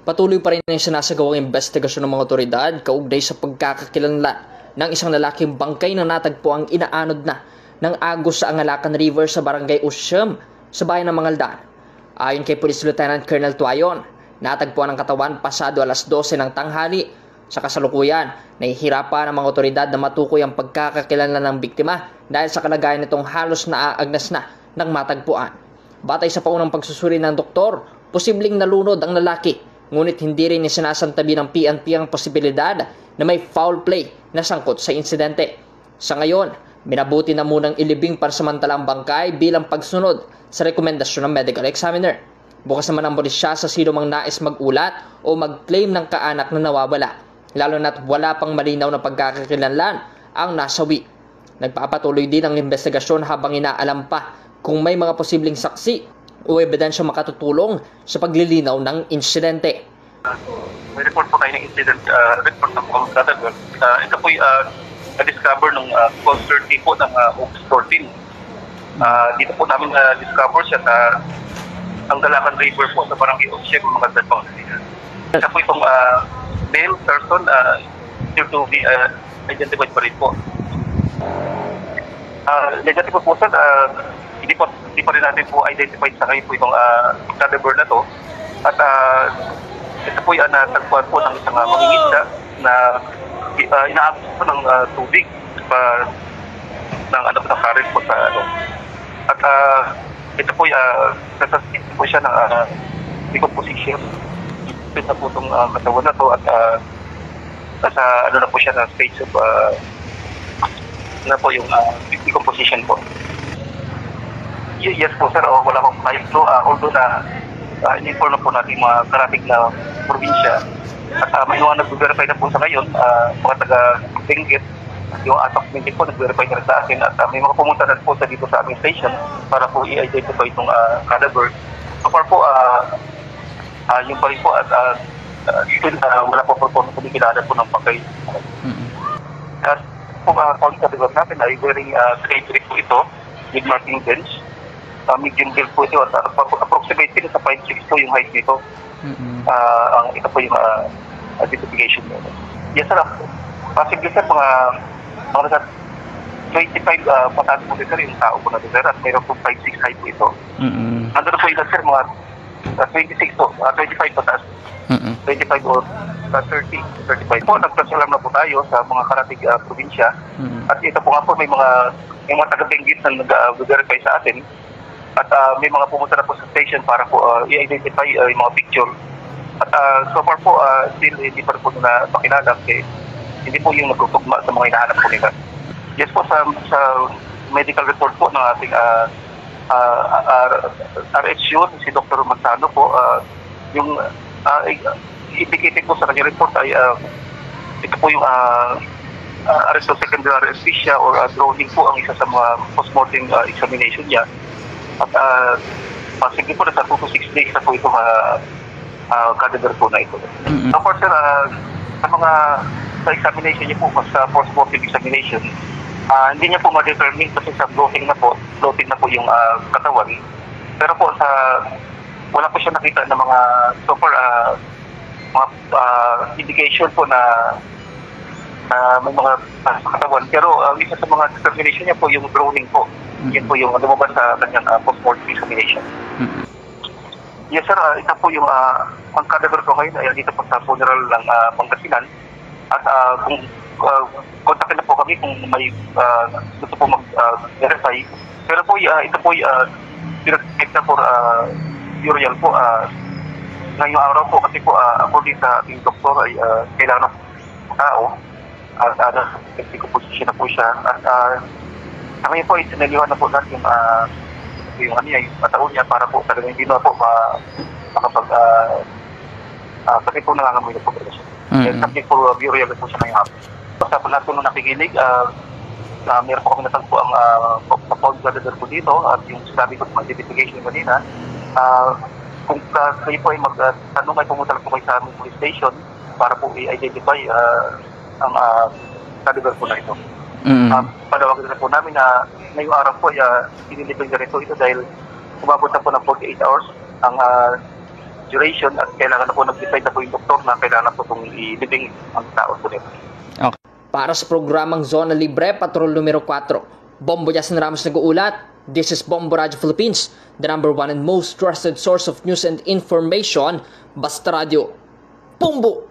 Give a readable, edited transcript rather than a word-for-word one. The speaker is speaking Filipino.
Patuloy pa rin ang sinasagawang investigasyon ng mga otoridad kaugnay sa pagkakakilanlan ng isang lalaking bangkay na natagpo ang inaanod na ng agos sa Angalacan River sa Barangay Usyam sa bayan ng Mangaldan. Ayon kay Police Lieutenant Colonel Tuayon, natagpuan ang katawan pasado alas 12 ng tanghali. Sa kasalukuyan, nahihirapan ang mga otoridad na matukoy ang pagkakakilanlan ng biktima dahil sa kalagayan nitong halos naaagnas na ng matagpuan. Batay sa paunang pagsusuri ng doktor, posibleng nalunod ang lalaki, ngunit hindi rin isinasantabi ng PNP ang posibilidad na may foul play na sangkot sa insidente. Sa ngayon, minabuti na munang ilibing pansamantalang bangkay bilang pagsunod sa rekomendasyon ng medical examiner. Bukas naman ang pulisya sa sino mang nais magulat o mag-claim ng kaanak na nawawala, lalo na't wala pang malinaw na pagkakakilanlan ang nasawi. Nagpapatuloy din ang investigasyon habang inaalam pa kung may mga posibleng saksi o ebidensya makatutulong sa paglilinaw ng insidente. May report po tayo ng incident report ng Commonwealth. Ito po na-discover ng Coast 30 po ng Oaks 14. Dito po namin na-discover siya sa Angalacan River po sa Barangay Usyam, mga Dalpang. Ito po itong male person still to be identified pa rin po. Negative po sir, hindi pa rin natin po identified sa kayo po itong cadaver na to. At ito po yung natagpuan po ng isang mangingisda na inaabot po ng tubig ng current po sa ano. At ito po nasasit po siya ng decomposition. Ito po itong katawan na to at nasa ano na po siya na stage of na po yung decomposition po. Yes po sir, wala akong kahit no, although na in-inform na po natin mga karating na probinsya at may mga nag-verify na po sa ngayon, mga taga-Benguet, yung atak Benguet po nag-verify na rin sa akin at may mga pumunta na po sa dito sa aming station para po i-identify itong cadaver. So far po, yung pa rin po at still wala po po kumikilala po ng pagkay. At po ang cadaver natin ay very straight po ito with marking bench. Medium build po ito at approximately sa 5'6" po yung height nito. Ito po yung identification nito. Yes sir, possibly sir, mga 25 pataas po sir yung tao po natin sir at mayroon po 5'6" height po ito. Nandun po yung sir mga 26 po, 25 pataas. 25 or 30, 35 po. Nagpasalam na po tayo sa mga karatig probinsya. At ito po nga po may mga taga-Benguet na nag-verify sa atin. At may mga pumunta na po sa station para po i-identify yung mga picture. At so far po, still hindi pa rin po na pakilala kasi hindi po yung nagtutugma sa mga hinahanap po nila. Yes po, sa medical report po ng ating RHU, si Dr. Mansano po, yung indicated po sa kanyang report ay ito po yung arrest of secondary anesthesia or drowning po ang isa sa mga post-mortem examination niya. At possibly po nasa 2 to 6 days na po itong cadaver po na ito. Of course, sir, sa examination niya po, sa post-mortem examination, hindi niya po ma-determine kasi sa floating na po yung katawan. Pero po wala po siya nakita na mga so far mga indication po na may mga katawan. Pero isa sa mga determination niya po yung drowning po. Yan po yung lumabas sa kanyang post-mortem examination. Yes sir, ito po yung ang cadaver ko ngayon ay dito po sa funeral ng Pangasinan. At kung kontakin na po kami kung may gusto po mag-verify. Pero po ito po direct na for burial po ngayong araw po kasi po according sa ating doktor ay kailangan ng tao at decomposition na po siya at ngayon po itinaliwan na po natin yung mataon niya para po talagang hindi na po kasi po nangangamoy na po siya. Subject po burial na po siya ngayong hapon. Basta po natin nung nakikinig meron po kami natagpo ang pa-found cadaver po dito at yung sabi ko sa identification kanina kung kayo po ay magtanong ay pumunta lang po kayo sa aming police station para po i-identify ang cadaver po na ito. Panawagan na po namin na ngayong araw po inilibing na rin ito dahil umabot na po ng 48 hours ang duration at kailangan na po nag-decide na po yung faktor na kailangan po itong ilibing ang tao po nito. Okay. Para sa programang Zona Libre, Patrol numero 4, Bombo Yasin Ramos nag-uulat. This is Bombo Radio Philippines, the number one and most trusted source of news and information. Basta Radio. Bombo!